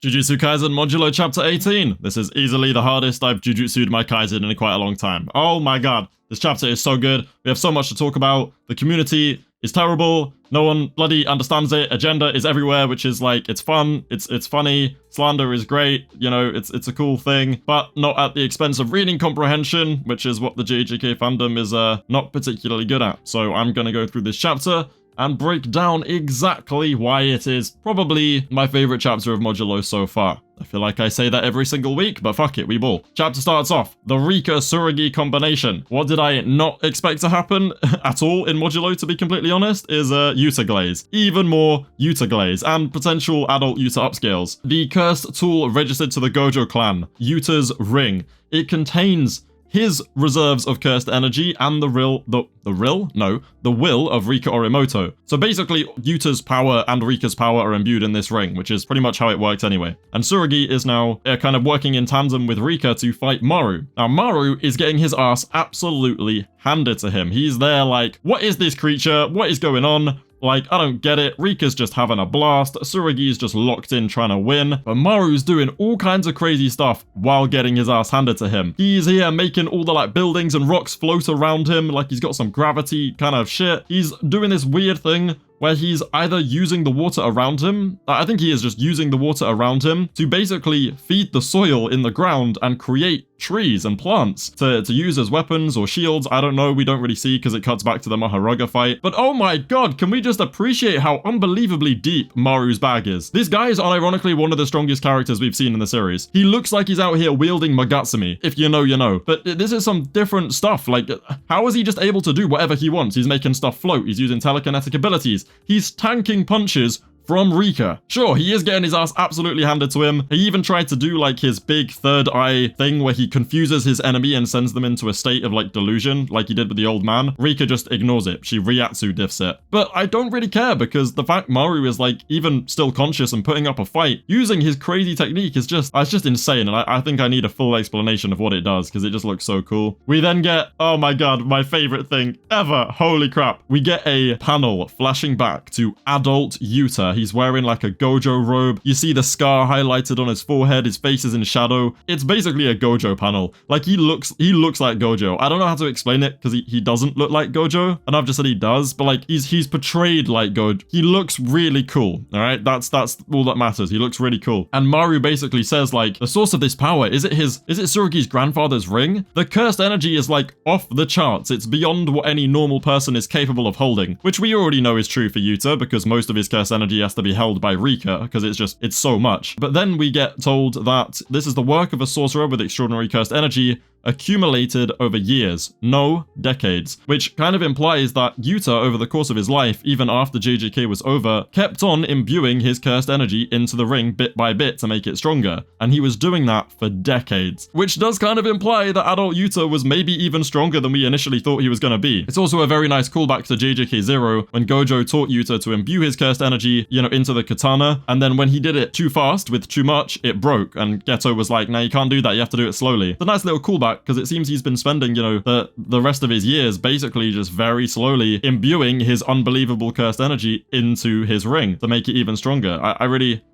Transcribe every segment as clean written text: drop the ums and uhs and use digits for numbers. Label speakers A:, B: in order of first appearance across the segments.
A: Jujutsu Kaisen Modulo Chapter 18. This is easily the hardest I've Jujutsu'd my Kaisen in quite a long time. Oh my god, this chapter is so good. We have so much to talk about. The community is terrible. No one bloody understands it. Agenda is everywhere, which is like, it's fun, it's funny. Slander is great, you know, it's a cool thing, but not at the expense of reading comprehension, which is what the JJK fandom is not particularly good at. So I'm gonna go through this chapter and break down exactly why it is probably my favorite chapter of Modulo so far. I feel like I say that every single week, but fuck it, we ball. Chapter starts off, the Rika-Tsuragi combination. What did I not expect to happen at all in Modulo, to be completely honest, is Yuta Glaze. Even more Yuta Glaze, and potential adult Yuta upscales. The cursed tool registered to the Gojo clan, Yuta's ring. It contains his reserves of cursed energy and the will of Rika Orimoto. So basically, Yuta's power and Rika's power are imbued in this ring, which is pretty much how it works anyway. And Tsuragi is now kind of working in tandem with Rika to fight Maru. Now, Maru is getting his ass absolutely handed to him. He's there like, what is this creature? What is going on? Like, I don't get it. Rika's just having a blast. Tsurugi's just locked in trying to win. But Maru's doing all kinds of crazy stuff while getting his ass handed to him. He's here making all the like buildings and rocks float around him like he's got some gravity kind of shit. He's doing this weird thing where he's either using the water around him, I think he is just using the water around him to basically feed the soil in the ground and create trees and plants to use as weapons or shields. I don't know, we don't really see because it cuts back to the Mahoraga fight. But oh my god, can we just appreciate how unbelievably deep Maru's bag is? This guy is unironically one of the strongest characters we've seen in the series. He looks like he's out here wielding Magatsumi. If you know, you know. But this is some different stuff. Like, how is he just able to do whatever he wants? He's making stuff float. He's using telekinetic abilities. He's tanking punches from Rika. Sure, he is getting his ass absolutely handed to him. He even tried to do like his big third eye thing where he confuses his enemy and sends them into a state of like delusion, like he did with the old man. Rika just ignores it. She Ryatsu diffs it. But I don't really care because the fact Maru is like even still conscious and putting up a fight using his crazy technique is just, it's just insane. And I think I need a full explanation of what it does because it just looks so cool. We then get, oh my god, my favorite thing ever. Holy crap. We get a panel flashing back to adult Yuta. He's wearing like a gojo robe. You see the scar highlighted on his forehead. His face is in shadow. It's basically a gojo panel. Like he looks like gojo. I don't know how to explain it because he doesn't look like gojo. And I've just said he does, but like he's portrayed like gojo. He looks really cool. All right. That's all that matters. He looks really cool. And Maru basically says like the source of this power, is it Tsurugi's grandfather's ring? The cursed energy is like off the charts. It's beyond what any normal person is capable of holding, which we already know is true for Yuta because most of his cursed energy has to be held by Rika because it's so much. But then we get told that this is the work of a sorcerer with extraordinary cursed energy accumulated over years, no decades, which kind of implies that Yuta over the course of his life, even after JJK was over, kept on imbuing his cursed energy into the ring bit by bit to make it stronger, and he was doing that for decades, which does kind of imply that adult Yuta was maybe even stronger than we initially thought he was going to be. It's also a very nice callback to JJK 0 when Gojo taught Yuta to imbue his cursed energy, you know, into the katana, and then when he did it too fast with too much, it broke, and Geto was like, no, you can't do that, you have to do it slowly. It's a nice little callback because it seems he's been spending, you know, the rest of his years basically just very slowly imbuing his unbelievable cursed energy into his ring to make it even stronger.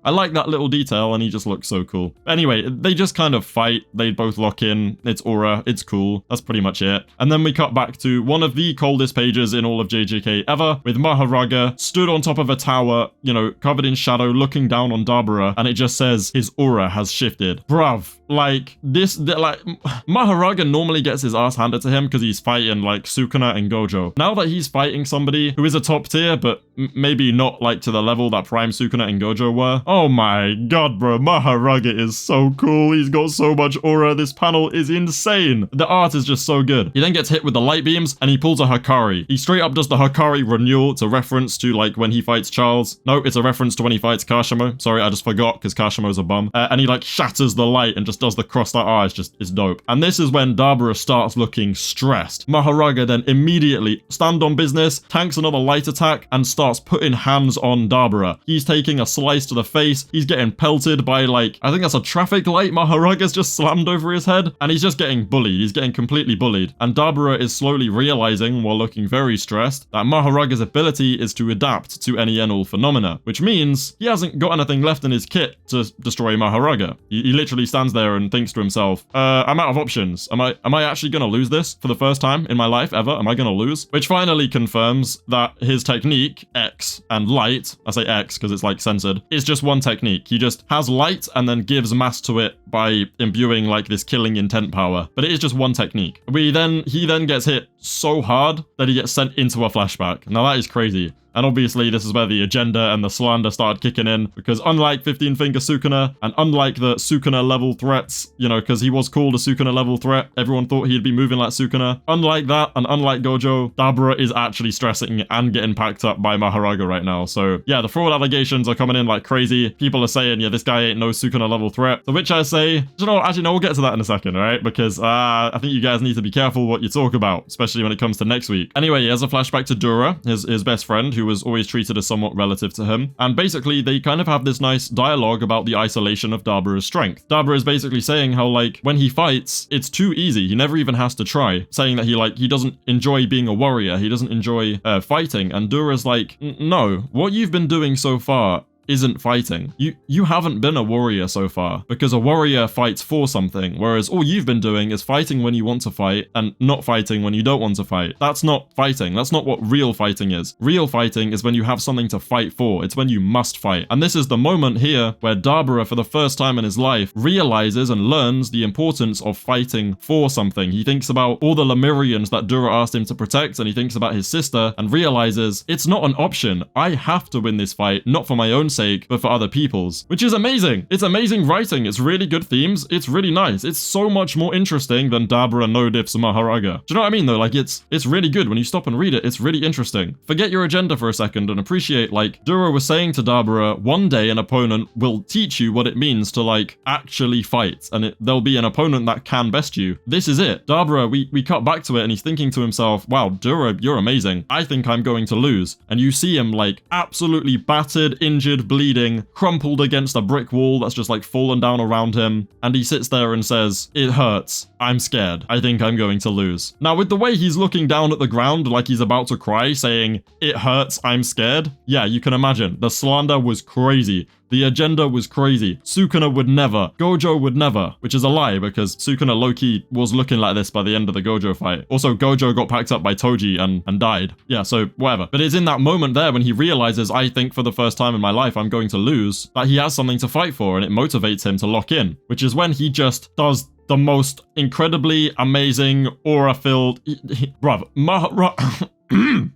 A: I like that little detail, and he just looks so cool. Anyway, they just kind of fight. They both lock in. It's aura. It's cool. That's pretty much it. And then we cut back to one of the coldest pages in all of JJK ever, with Mahoraga stood on top of a tower, you know, covered in shadow, looking down on Dabura, and it just says his aura has shifted. Bruv, like this, like Mahoraga normally gets his ass handed to him because he's fighting like Sukuna and Gojo. Now that he's fighting somebody who is a top tier, but maybe not like to the level that Prime Sukuna and Gojo were. Oh my god, bro, Mahoraga is so cool. He's got so much aura. This panel is insane. The art is just so good. He then gets hit with the light beams and he pulls a Hakari. He straight up does the Hakari renewal. It's a reference to like when he fights Charles. No, it's a reference to when he fights Kashimo. Sorry, I just forgot because Kashimo's a bum. And he like shatters the light and just does the cross that eye. It's dope. And this is when Dabura starts looking stressed. Mahoraga then immediately stand on business, tanks another light attack, and starts putting hands on Dabura. He's taking a slice to the face face. He's getting pelted by like, I think that's a traffic light Maharaga's just slammed over his head. And he's just getting bullied. He's getting completely bullied. And Dabura is slowly realizing, while looking very stressed, that Maharaga's ability is to adapt to any and all phenomena, which means he hasn't got anything left in his kit to destroy Mahoraga. He literally stands there and thinks to himself, I'm out of options. Am I actually gonna lose this for the first time in my life ever? Am I gonna lose? Which finally confirms that his technique, X and light, I say X because it's like censored, is just one technique. He just has light and then gives mass to it by imbuing like this killing intent power. But it is just one technique. He then gets hit so hard that he gets sent into a flashback. Now that is crazy. And obviously this is where the agenda and the slander started kicking in, because unlike 15-finger Sukuna, and unlike the Sukuna level threats, you know, because he was called a Sukuna level threat, everyone thought he'd be moving like Sukuna. Unlike that, and unlike Gojo, Dabura is actually stressing and getting packed up by Mahoraga right now. So yeah, the fraud allegations are coming in like crazy. People are saying, yeah, this guy ain't no Sukuna level threat. To which I say, you know, actually no, we'll get to that in a second, right? Because I think you guys need to be careful what you talk about, especially when it comes to next week. Anyway, he has a flashback to Dura, his best friend, who was always treated as somewhat relative to him. And basically, they kind of have this nice dialogue about the isolation of Dabura's strength. Dabura is basically saying how, like, when he fights, it's too easy. He never even has to try. Saying that he doesn't enjoy being a warrior. He doesn't enjoy fighting. And Dura's like, no, what you've been doing so far isn't fighting. You haven't been a warrior so far, because a warrior fights for something, whereas all you've been doing is fighting when you want to fight and not fighting when you don't want to fight. That's not fighting. That's not what real fighting is. Real fighting is when you have something to fight for. It's when you must fight. And this is the moment here where Dabura, for the first time in his life, realizes and learns the importance of fighting for something. He thinks about all the Lemurians that Dura asked him to protect, and he thinks about his sister and realizes it's not an option. I have to win this fight, not for my own sake, but for other people's, which is amazing. It's amazing writing. It's really good themes. It's really nice. It's so much more interesting than Dabura no diffs Mahoraga. Do you know what I mean though? Like it's really good. When you stop and read it, it's really interesting. Forget your agenda for a second and appreciate, like, Dura was saying to Dabura, one day an opponent will teach you what it means to like actually fight, and there'll be an opponent that can best you. This is it. Dabura, we cut back to it and he's thinking to himself, wow, Dura, you're amazing. I think I'm going to lose. And you see him like absolutely battered, injured, bleeding, crumpled against a brick wall that's just like fallen down around him, and he sits there and says, it hurts. I'm scared. I think I'm going to lose. Now, with the way he's looking down at the ground like he's about to cry, saying, it hurts, I'm scared, yeah, you can imagine. The slander was crazy. The agenda was crazy. Sukuna would never. Gojo would never. Which is a lie, because Sukuna low-key was looking like this by the end of the Gojo fight. Also, Gojo got packed up by Toji and died. Yeah, so whatever. But it's in that moment there when he realizes, I think for the first time in my life I'm going to lose, that he has something to fight for, and it motivates him to lock in. Which is when he just does the most incredibly amazing, aura-filled... Bruv,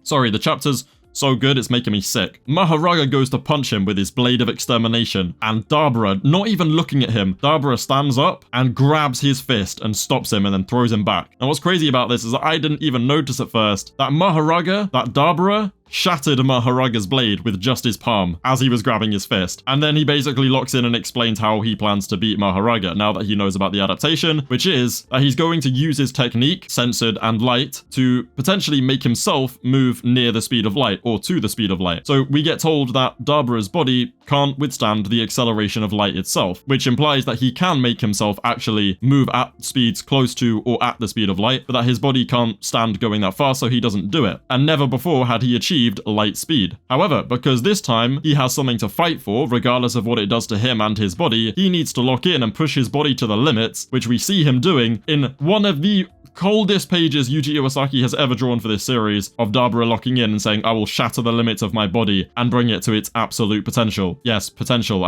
A: sorry, the chapter's so good, it's making me sick. Mahoraga goes to punch him with his blade of extermination, and Dabura, not even looking at him, Dabura stands up and grabs his fist and stops him and then throws him back. And what's crazy about this is that I didn't even notice at first that Mahoraga, that Dabura, shattered Mahoraga's blade with just his palm as he was grabbing his fist. And then he basically locks in and explains how he plans to beat Mahoraga now that he knows about the adaptation, which is that he's going to use his technique, censored and light, to potentially make himself move near the speed of light, or to the speed of light. So we get told that Dabura's body can't withstand the acceleration of light itself, which implies that he can make himself actually move at speeds close to or at the speed of light, but that his body can't stand going that fast, so he doesn't do it. And never before had he achieved light speed. However, because this time he has something to fight for, regardless of what it does to him and his body, he needs to lock in and push his body to the limits, which we see him doing in one of the coldest pages Yuji Iwasaki has ever drawn for this series, of Dabura locking in and saying, I will shatter the limits of my body and bring it to its absolute potential. Yes, potential,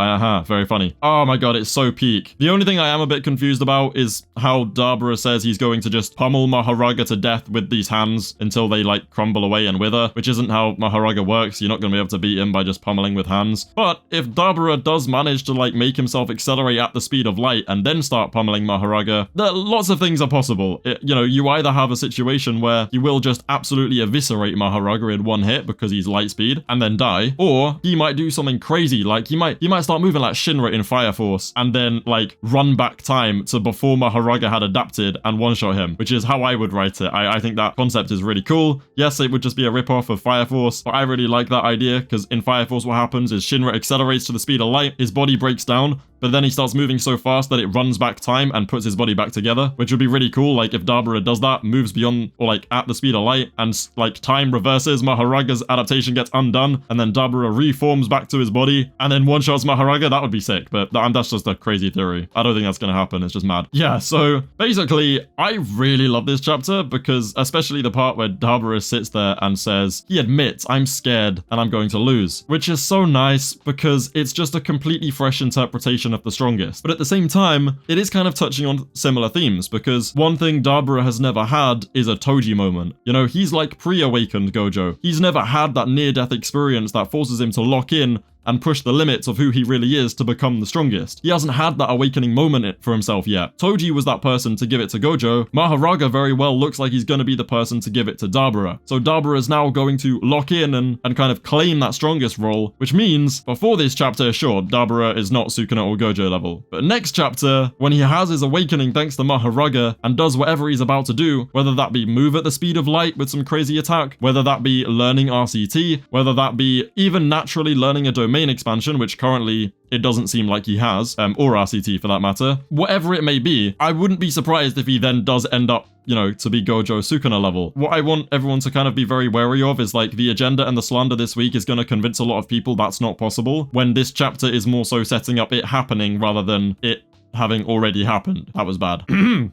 A: very funny. Oh my god, it's so peak. The only thing I am a bit confused about is how Dabura says he's going to just pummel Mahoraga to death with these hands until they like crumble away and wither, which isn't how Mahoraga works. You're not going to be able to beat him by just pummeling with hands. But if Dabura does manage to like make himself accelerate at the speed of light and then start pummeling Mahoraga, lots of things are possible. know, you either have a situation where he will just absolutely eviscerate Mahoraga in one hit because he's light speed and then die, or he might do something crazy, like he might start moving like Shinra in Fire Force and then like run back time to before Mahoraga had adapted and one-shot him, which is how I would write it. I think that concept is really cool. Yes, it would just be a rip-off of Fire Force, but I really like that idea because in Fire Force what happens is Shinra accelerates to the speed of light, his body breaks down, but then he starts moving so fast that it runs back time and puts his body back together, which would be really cool. Like if Dabura does that, moves beyond or like at the speed of light, and like time reverses, Mahoraga's adaptation gets undone, and then Dabura reforms back to his body and then one-shots Mahoraga. That would be sick, but that's just a crazy theory. I don't think that's gonna happen. It's just mad. Yeah, so basically, I really love this chapter because especially the part where Dabura sits there and says, he admits, I'm scared and I'm going to lose, which is so nice because it's just a completely fresh interpretation of the strongest. But at the same time, it is kind of touching on similar themes because one thing Dabura has never had is a Toji moment. You know, he's like pre-awakened Gojo. He's never had that near-death experience that forces him to lock in and push the limits of who he really is to become the strongest. He hasn't had that awakening moment for himself yet. Toji was that person to give it to Gojo. Mahoraga very well looks like he's going to be the person to give it to Dabura. So Dabura is now going to lock in and kind of claim that strongest role, which means before this chapter, sure, Dabura is not Sukuna or Gojo level. But next chapter, when he has his awakening thanks to Mahoraga and does whatever he's about to do, whether that be move at the speed of light with some crazy attack, whether that be learning RCT, whether that be even naturally learning a domain expansion, which currently it doesn't seem like he has, or RCT for that matter. Whatever it may be, I wouldn't be surprised if he then does end up, you know, to be Gojo Sukuna level. What I want everyone to kind of be very wary of is like the agenda and the slander this week is going to convince a lot of people that's not possible, when this chapter is more so setting up it happening rather than it having already happened. That was bad.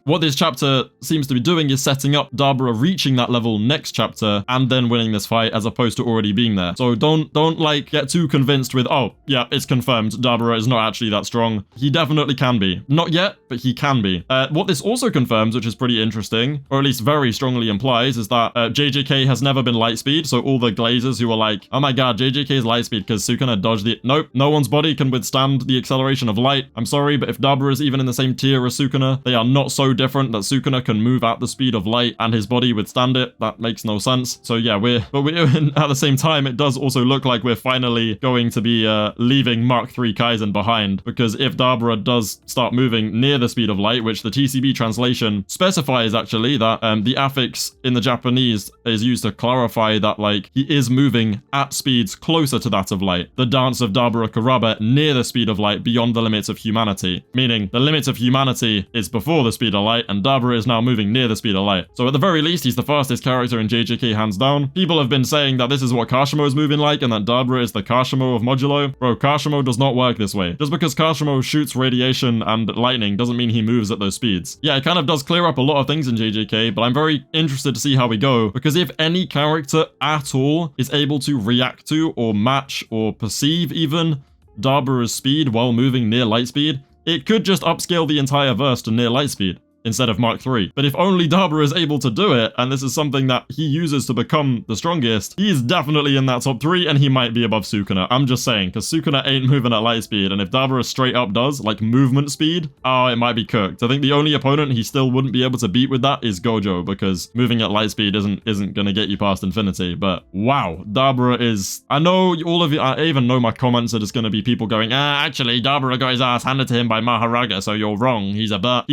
A: What this chapter seems to be doing is setting up Dabura reaching that level next chapter and then winning this fight as opposed to already being there. So don't like get too convinced with, oh yeah, it's confirmed Dabura is not actually that strong. He definitely can be. Not yet, but he can be. What this also confirms, which is pretty interesting, or at least very strongly implies, is that JJK has never been light speed. So all the glazers who are like, oh my god, JJK is light speed because Sukuna dodged it. Nope, no one's body can withstand the acceleration of light. I'm sorry, but if Dabura is even in the same tier as Sukuna, they are not so different that Sukuna can move at the speed of light and his body withstand it. That makes no sense. So yeah, we're at the same time, it does also look like we're finally going to be leaving Mark III Kaizen behind, because if Dabura does start moving near the speed of light, which the TCB translation specifies actually that the affix in the Japanese is used to clarify that like he is moving at speeds closer to that of light. The dance of Dabura Kuraba near the speed of light beyond the limits of humanity, meaning the limits of humanity is before the speed of light and Dabura is now moving near the speed of light. So at the very least, he's the fastest character in JJK hands down. People have been saying that this is what Kashimo is moving like and that Dabura is the Kashimo of Modulo. Bro, Kashimo does not work this way. Just because Kashimo shoots radiation and lightning doesn't mean he moves at those speeds. Yeah, it kind of does clear up a lot of things in JJK, but I'm very interested to see how we go, because if any character at all is able to react to or match or perceive even Dabura's speed while moving near light speed, it could just upscale the entire verse to near light speed instead of Mark III. But if only Dabura is able to do it, and this is something that he uses to become the strongest, he's definitely in that top 3 and he might be above Sukuna. I'm just saying, because Sukuna ain't moving at light speed, and if Dabura straight up does, like movement speed, oh, it might be cooked. I think the only opponent he still wouldn't be able to beat with that is Gojo, because moving at light speed isn't gonna get you past infinity. But wow, Dabura is... I know all of you, I even know my comments are just gonna be people going, actually, Dabura got his ass handed to him by Mahoraga, so you're wrong. He's a bum,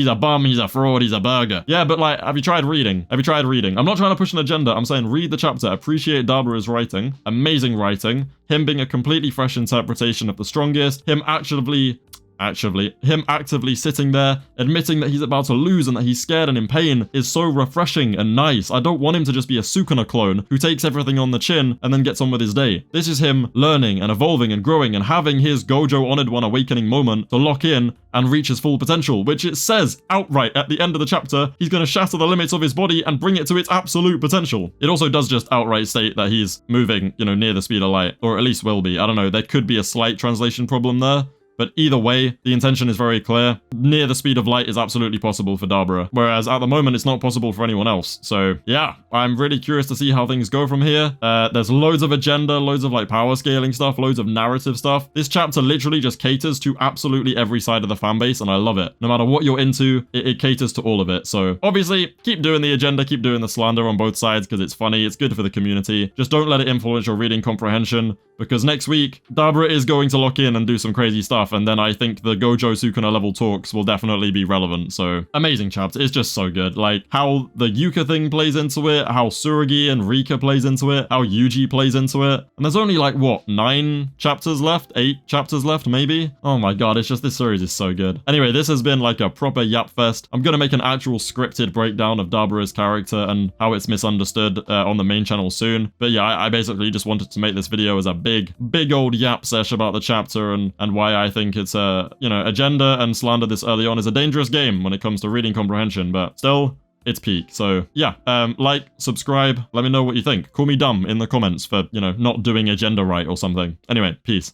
A: he's a fraud, he's a burger. Yeah, but like, have you tried reading? Have you tried reading? I'm not trying to push an agenda. I'm saying read the chapter. Appreciate Dabura's writing. Amazing writing. Him being a completely fresh interpretation of the strongest. Him actively sitting there, admitting that he's about to lose and that he's scared and in pain is so refreshing and nice. I don't want him to just be a Sukuna clone who takes everything on the chin and then gets on with his day. This is him learning and evolving and growing and having his Gojo Honored One awakening moment to lock in and reach his full potential, which it says outright at the end of the chapter, he's going to shatter the limits of his body and bring it to its absolute potential. It also does just outright state that he's moving, you know, near the speed of light, or at least will be. I don't know, there could be a slight translation problem there, But either way, the intention is very clear. Near the speed of light is absolutely possible for Dabura, whereas at the moment it's not possible for anyone else. So yeah, I'm really curious to see how things go from here. There's loads of agenda, loads of like power scaling stuff, loads of narrative stuff. This chapter literally just caters to absolutely every side of the fan base, and I love it. No matter what you're into, it caters to all of it. So obviously, keep doing the agenda, keep doing the slander on both sides because it's funny, it's good for the community. Just don't let it influence your reading comprehension, because next week, Dabura is going to lock in and do some crazy stuff, and then I think the Gojo Sukuna level talks will definitely be relevant. So amazing chapter. It's just so good. Like how the Yuka thing plays into it, how Tsurugi and Rika plays into it, how Yuji plays into it. And there's only like, what, 9 chapters left? 8 chapters left, maybe? Oh my god, it's just, this series is so good. Anyway, this has been like a proper yap fest. I'm gonna make an actual scripted breakdown of Dabura's character and how it's misunderstood on the main channel soon. But yeah, I basically just wanted to make this video as a big old yap sesh about the chapter and why I think it's agenda and slander this early on is a dangerous game when it comes to reading comprehension, but still, it's peak. So yeah, like, subscribe, let me know what you think. Call me dumb in the comments for, not doing agenda right or something. Anyway, peace.